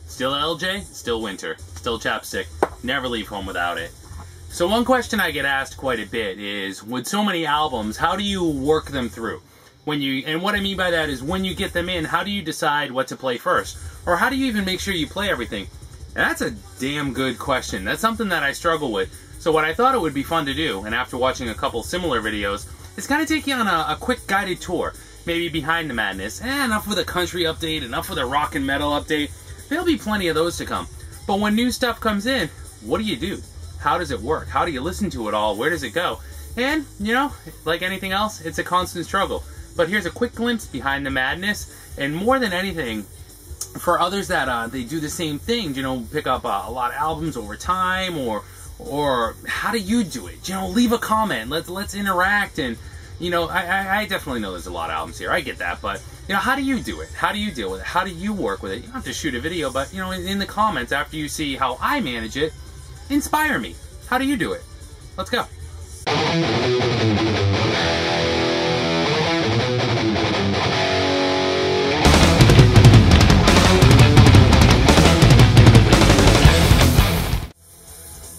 Still LJ, still Winter, still Chapstick. Never leave home without it. So one question I get asked quite a bit is, with so many albums, how do you work them through? And what I mean by that is, when you get them in, how do you decide what to play first? Or how do you even make sure you play everything? And that's a damn good question. That's something that I struggle with. So what I thought it would be fun to do, and after watching a couple similar videos, is kind of take you on a quick guided tour. Maybe behind the madness. Enough with a country update, enough with a rock and metal update. There'll be plenty of those to come. But when new stuff comes in, what do? How does it work? How do you listen to it all? Where does it go? And, you know, like anything else, it's a constant struggle. But here's a quick glimpse behind the madness. And more than anything, for others that they do the same thing, you know, pick up a lot of albums over time, or how do you do it? You know, leave a comment. Let's interact. And, you know, I definitely know there's a lot of albums here. I get that. But, you know, how do you do it? How do you deal with it? How do you work with it? You don't have to shoot a video, but, you know, in the comments after you see how I manage it, inspire me. How do you do it? Let's go.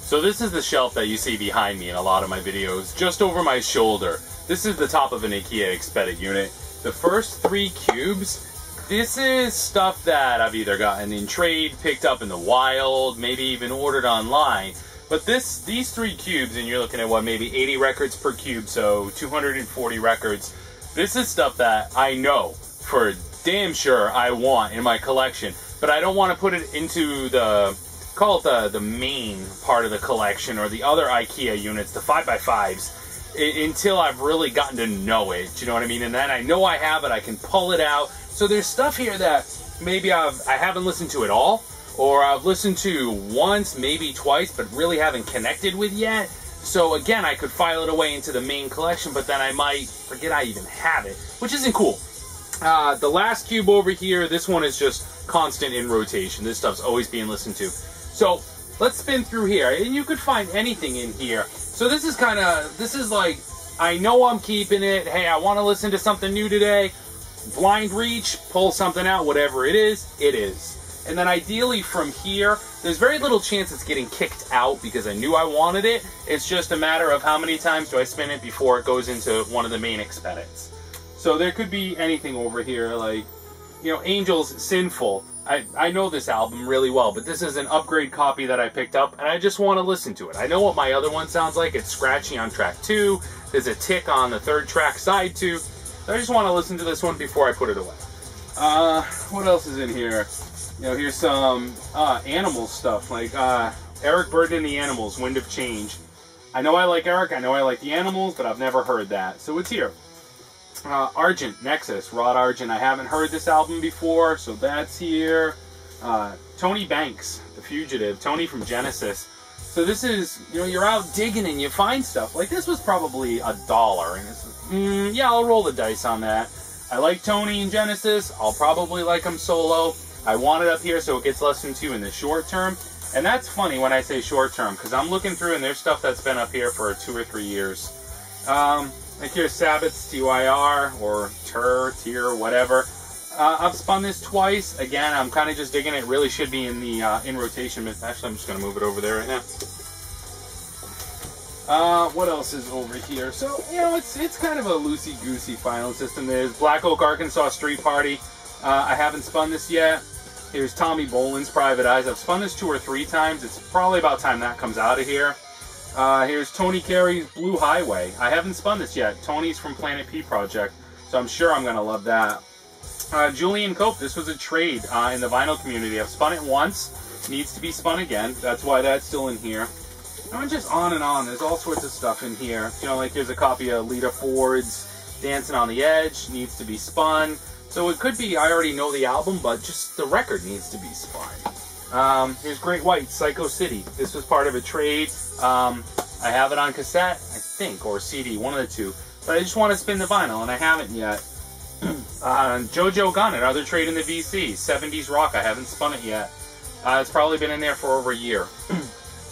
So this is the shelf that you see behind me in a lot of my videos, just over my shoulder. This is the top of an IKEA Expedit unit. The first 3 cubes, this is stuff that I've either gotten in trade, picked up in the wild, maybe even ordered online. But these 3 cubes, and you're looking at what, maybe 80 records per cube, so 240 records. This is stuff that I know for damn sure I want in my collection, but I don't want to put it into call it the main part of the collection, or the other IKEA units, the 5x5s, until I've really gotten to know it. Do you know what I mean? And then I know I have it, I can pull it out. So there's stuff here that maybe I haven't listened to at all, or I've listened to once, maybe twice, but really haven't connected with yet. So again, I could file it away into the main collection, but then I might forget I even have it, which isn't cool. The last cube over here, this one is just constant in rotation. This stuff's always being listened to. So let's spin through here, and you could find anything in here. So this is like, I know I'm keeping it. Hey, I want to listen to something new today. Blind reach, pull something out, whatever it is, it is. And then ideally from here, there's very little chance it's getting kicked out because I knew I wanted it. It's just a matter of how many times do I spin it before it goes into one of the main Expedits. So there could be anything over here, like, you know, Angels, Sinful. I know this album really well, but this is an upgrade copy that I picked up, and I just want to listen to it. I know what my other one sounds like. It's scratchy on track 2. There's a tick on the 3rd track, side 2. So I just want to listen to this one before I put it away. What else is in here? You know, here's some animal stuff, like Eric Burdon and the Animals, Wind of Change. I know I like Eric, I know I like the Animals, but I've never heard that. So it's here. Argent, Nexus, Rod Argent. I haven't heard this album before, so that's here. Tony Banks, The Fugitive, Tony from Genesis. So this is, you know, you're out digging and you find stuff. Like, this was probably $1, and it's, yeah, I'll roll the dice on that. I like Tony in Genesis. I'll probably like him solo. I want it up here so it gets listened to in the short term. And that's funny when I say short term, because I'm looking through and there's stuff that's been up here for 2 or 3 years. Like here's Sabbath's TYR, or Tyr, whatever. I've spun this twice. Again, I'm kind of just digging it. Really should be in the in rotation. But actually, I'm just going to move it over there right now. What else is over here? So, you know, it's kind of a loosey-goosey final system. There's Black Oak, Arkansas Street Party. I haven't spun this yet. Here's Tommy Bolin's Private Eyes. I've spun this 2 or 3 times. It's probably about time that comes out of here. Here's Tony Carey's Blue Highway. I haven't spun this yet. Tony's from Planet P Project, so I'm sure I'm going to love that. Julian Cope, this was a trade in the vinyl community. I've spun it once. Needs to be spun again. That's why that's still in here. And just on and on. There's all sorts of stuff in here. You know, like here's a copy of Lita Ford's Dancing on the Edge. Needs to be spun. So it could be I already know the album, but just the record needs to be spun. Here's Great White, Psycho City. This was part of a trade. I have it on cassette, I think, or CD, one of the two. But I just want to spin the vinyl, and I haven't yet. Jojo Gunn, another trade in the VC. 70s Rock, I haven't spun it yet. It's probably been in there for over a year.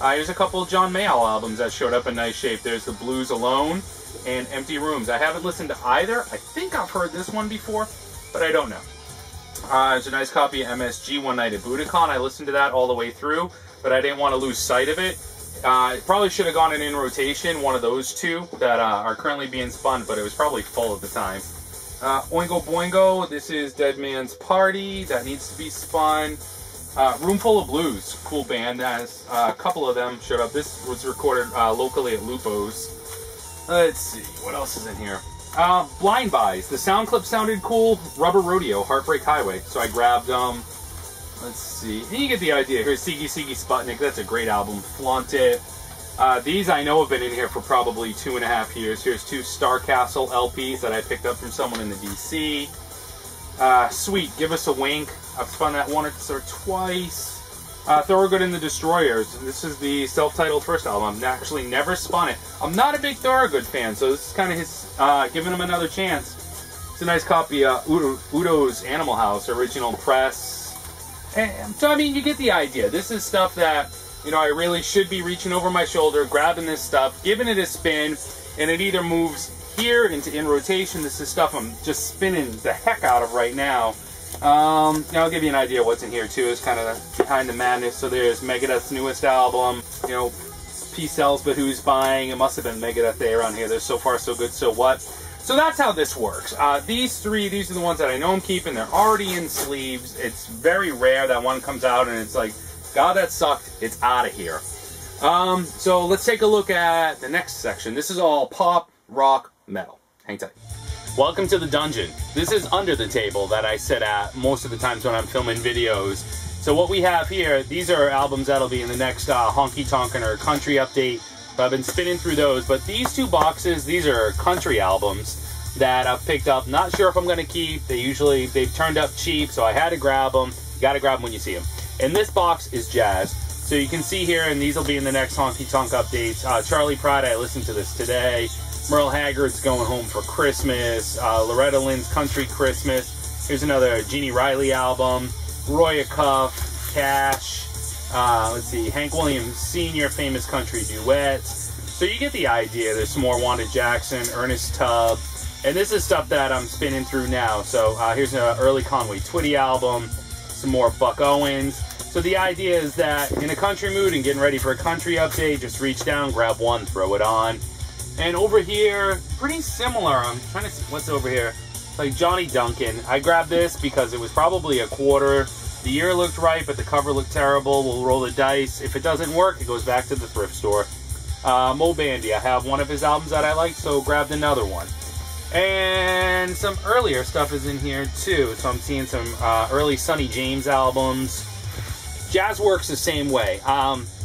Here's a couple of John Mayall albums that showed up in nice shape. There's The Blues Alone and Empty Rooms. I haven't listened to either. I think I've heard this one before, but I don't know. There's a nice copy of MSG One Night at Budokan. I listened to that all the way through, but I didn't want to lose sight of it. It probably should have gone in rotation, one of those two that are currently being spun, but it was probably full at the time. Oingo Boingo, this is Dead Man's Party, that needs to be spun. Roomful of Blues, cool band, as a couple of them showed up. This was recorded locally at Lupo's. Let's see, what else is in here? Blind Buys, the sound clip sounded cool. Rubber Rodeo, Heartbreak Highway, so I grabbed let's see, you get the idea. Here's Sigi Sigi Sputnik, that's a great album. Flaunt It. These I know have been in here for probably 2.5 years. Here's 2 Star Castle LPs that I picked up from someone in the DC. Sweet, Give Us a Wink. I've spun that once or twice. Thorogood and the Destroyers. This is the self-titled first album. I've actually never spun it. I'm not a big Thorogood fan, so this is kind of his, giving him another chance. It's a nice copy of Udo's Animal House, original press. And, so, I mean, you get the idea. This is stuff that, you know, I really should be reaching over my shoulder, grabbing this stuff, giving it a spin, and it either moves here into in rotation. This is stuff I'm just spinning the heck out of right now. I'll give you an idea of what's in here too. It's kind of behind the madness. So there's Megadeth's newest album. You know, P sells, but who's buying? It must have been Megadeth Day around here. They're So Far So Good, So What. So that's how this works. These are the ones that I know I'm keeping. They're already in sleeves. It's very rare that one comes out and it's like, God, that sucked. It's out of here. So let's take a look at the next section. This is all pop, rock, metal. Hang tight. Welcome to the dungeon. This is under the table that I sit at most of the times when I'm filming videos. So what we have here, these are albums that'll be in the next Honky Tonkin' or Country Update. I've been spinning through those, but these 2 boxes, these are country albums that I've picked up. Not sure if I'm going to keep. They've turned up cheap, so I had to grab them. You got to grab them when you see them. And this box is jazz. So you can see here, and these will be in the next Honky Tonk updates. Charlie Pride, I listened to this today. Merle Haggard's Going Home for Christmas. Loretta Lynn's Country Christmas. Here's another Jeannie Riley album. Roy Acuff, Cash. Let's see, Hank Williams Sr., Famous Country Duets. So you get the idea. There's some more Wanda Jackson, Ernest Tubb. And this is stuff that I'm spinning through now. So here's an early Conway Twitty album. Some more Buck Owens. So the idea is that in a country mood and getting ready for a country update, just reach down, grab one, throw it on. And over here, pretty similar. I'm trying to see what's over here. Like Johnny Duncan. I grabbed this because it was probably a quarter. The year looked right, but the cover looked terrible. We'll roll the dice. If it doesn't work, it goes back to the thrift store. Mo Bandy. I have one of his albums that I like, so grabbed another one. And some earlier stuff is in here too. So I'm seeing some early Sonny James albums. Jazz works the same way.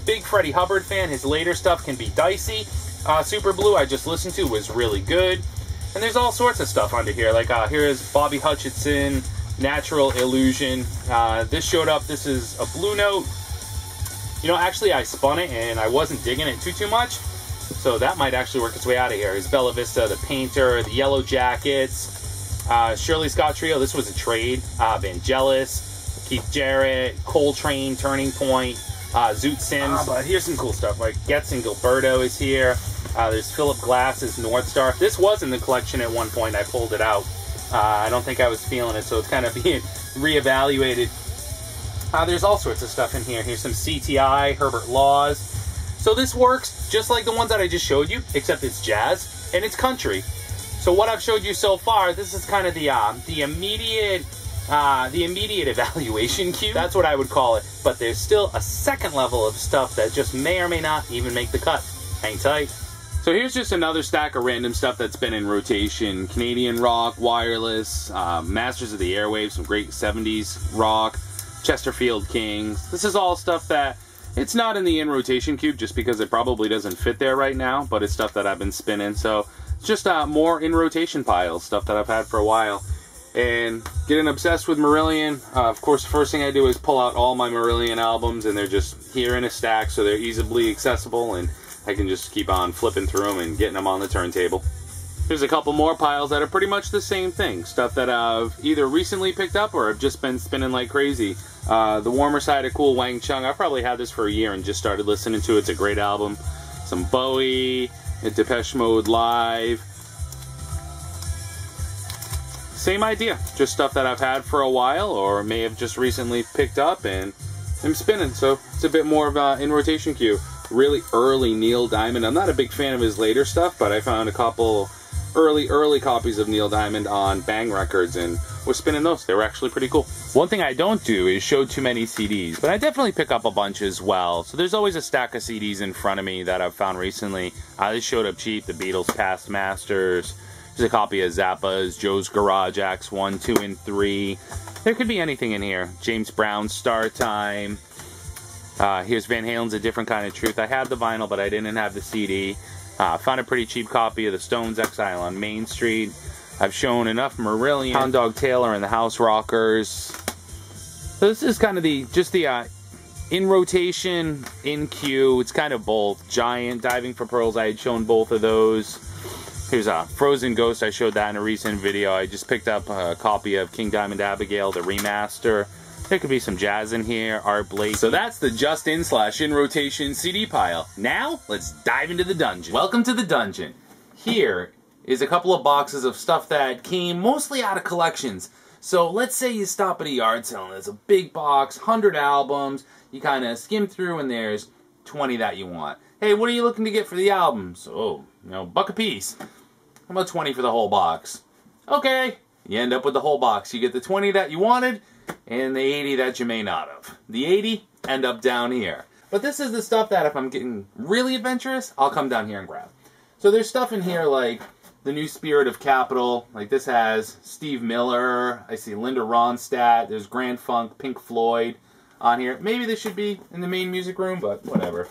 Big Freddie Hubbard fan. His later stuff can be dicey. Super Blue I just listened to was really good. And there's all sorts of stuff under here. Like here's Bobby Hutcherson, Natural Illusion. This showed up. This is a Blue Note. You know, actually I spun it and I wasn't digging it too much. So that might actually work its way out of here. Here's Bella Vista, The Painter, The Yellow Jackets, Shirley Scott Trio. This was a trade. Vangelis, Keith Jarrett, Coltrane, Turning Point, Zoot Sims. But here's some cool stuff like Getz and Gilberto is here. There's Philip Glass's North Star. This was in the collection at one point. I pulled it out. I don't think I was feeling it, so it's kind of being reevaluated. There's all sorts of stuff in here. Here's some CTI, Herbert Laws. So this works just like the ones that I just showed you, except it's jazz and it's country. So what I've showed you so far, this is kind of the immediate evaluation cube. That's what I would call it. But there's still a second level of stuff that just may or may not even make the cut. Hang tight. So here's just another stack of random stuff that's been in rotation. Canadian rock, wireless, Masters of the Airwaves, some great 70s rock, Chesterfield Kings. This is all stuff that it's not in the in rotation cube just because it probably doesn't fit there right now, but it's stuff that I've been spinning. So it's just more in rotation piles, stuff that I've had for a while. And getting obsessed with Marillion. Of course, the first thing I do is pull out all my Marillion albums, and they're just here in a stack, so they're easily accessible, and I can just keep on flipping through them and getting them on the turntable. There's a couple more piles that are pretty much the same thing. Stuff that I've either recently picked up or I've just been spinning like crazy. The Warmer Side of Cool, Wang Chung. I probably had this for a year and just started listening to it. It's a great album. Some Bowie, Depeche Mode Live. same idea. Just stuff that I've had for a while or may have just recently picked up and I'm spinning. So it's a bit more of a in rotation cue. Really early Neil Diamond. I'm not a big fan of his later stuff, but I found a couple early copies of Neil Diamond on Bang Records and was spinning those. They were actually pretty cool. One thing I don't do is show too many CDs, but I definitely pick up a bunch as well. So there's always a stack of CDs in front of me that I've found recently. This showed up cheap. The Beatles Past Masters. There's a copy of Zappa's Joe's Garage Acts 1, 2, and 3. There could be anything in here. James Brown, Star Time. Here's Van Halen's A Different Kind of Truth. I had the vinyl, but I didn't have the CD. Found a pretty cheap copy of the Stones Exile on Main Street. I've shown enough Marillion, Hound Dog Taylor, and the House Rockers. So this is kind of the in rotation, in queue. It's kind of both. Giant, Diving for Pearls. I had shown both of those. Here's a Frozen Ghost. I showed that in a recent video. I just picked up a copy of King Diamond Abigail, the remaster. There could be some jazz in here, Art Blakey. So that's the just in / in rotation CD pile. Now, let's dive into the dungeon. Welcome to the dungeon. Here is a couple of boxes of stuff that came mostly out of collections. So let's say you stop at a yard sale and there's a big box, 100 albums. You kind of skim through and there's 20 that you want. Hey, what are you looking to get for the albums? Oh, $1 a piece. How about 20 for the whole box? Okay. You end up with the whole box. You get the 20 that you wanted and the 80 that you may not have. The 80 end up down here. But this is the stuff that if I'm getting really adventurous, I'll come down here and grab. So there's stuff in here like the new Spirit of Capital. Like this has Steve Miller. I see Linda Ronstadt. There's Grand Funk, Pink Floyd on here. Maybe this should be in the main music room, but whatever.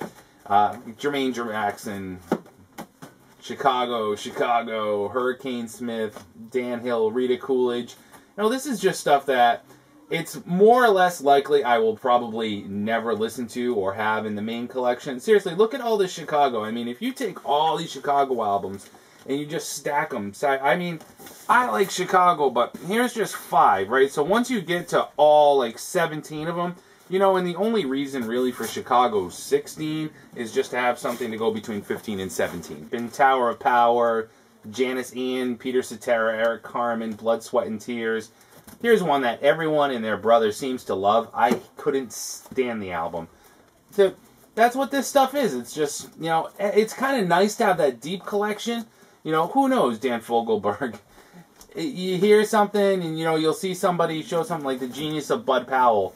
Jermaine Jackson, Chicago, Hurricane Smith, Dan Hill, Rita Coolidge. This is just stuff that it's more or less likely I will probably never listen to or have in the main collection. Seriously, look at all this Chicago. I mean, if you take all these Chicago albums and you just stack them. I mean, I like Chicago, but here's just 5, right? So once you get to all, like, 17 of them, and the only reason really for Chicago's 16 is just to have something to go between 15 and 17. Been Tower of Power, Janis Ian, Peter Cetera, Eric Carmen, Blood, Sweat, and Tears. Here's one that everyone and their brother seems to love. I couldn't stand the album. So that's what this stuff is. It's just, it's kind of nice to have that deep collection. Who knows, Dan Fogelberg? You hear something and, you'll see somebody show something like The Genius of Bud Powell.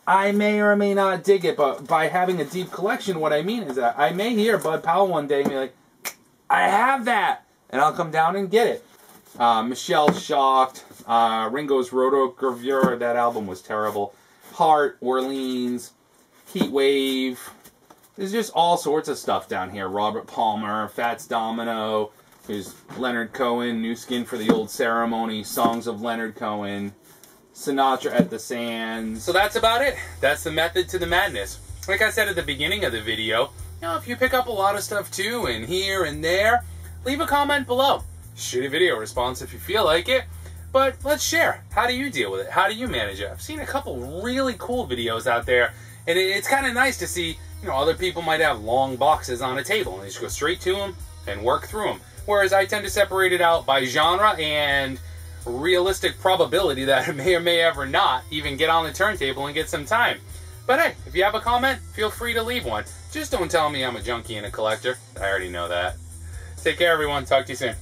I may or may not dig it, but by having a deep collection, what I mean is that I may hear Bud Powell one day and be like, I have that! And I'll come down and get it. Michelle Shocked, Ringo's Rotogravure, that album was terrible. Heart, Orleans, Heat Wave. There's just all sorts of stuff down here. Robert Palmer, Fats Domino, there's Leonard Cohen, New Skin for the Old Ceremony, Songs of Leonard Cohen, Sinatra at the Sands. So that's about it. That's the method to the madness. Like I said at the beginning of the video, if you pick up a lot of stuff too, and here and there, leave a comment below. Shoot a video response if you feel like it. But let's share. How do you deal with it? How do you manage it? I've seen a couple really cool videos out there, and it's kind of nice to see, other people might have long boxes on a table, and they just go straight to them and work through them. Whereas I tend to separate it out by genre and realistic probability that it may or may ever not even get on the turntable and get some time. But hey, if you have a comment, feel free to leave one. Just don't tell me I'm a junkie and a collector. I already know that. Take care, everyone. Talk to you soon.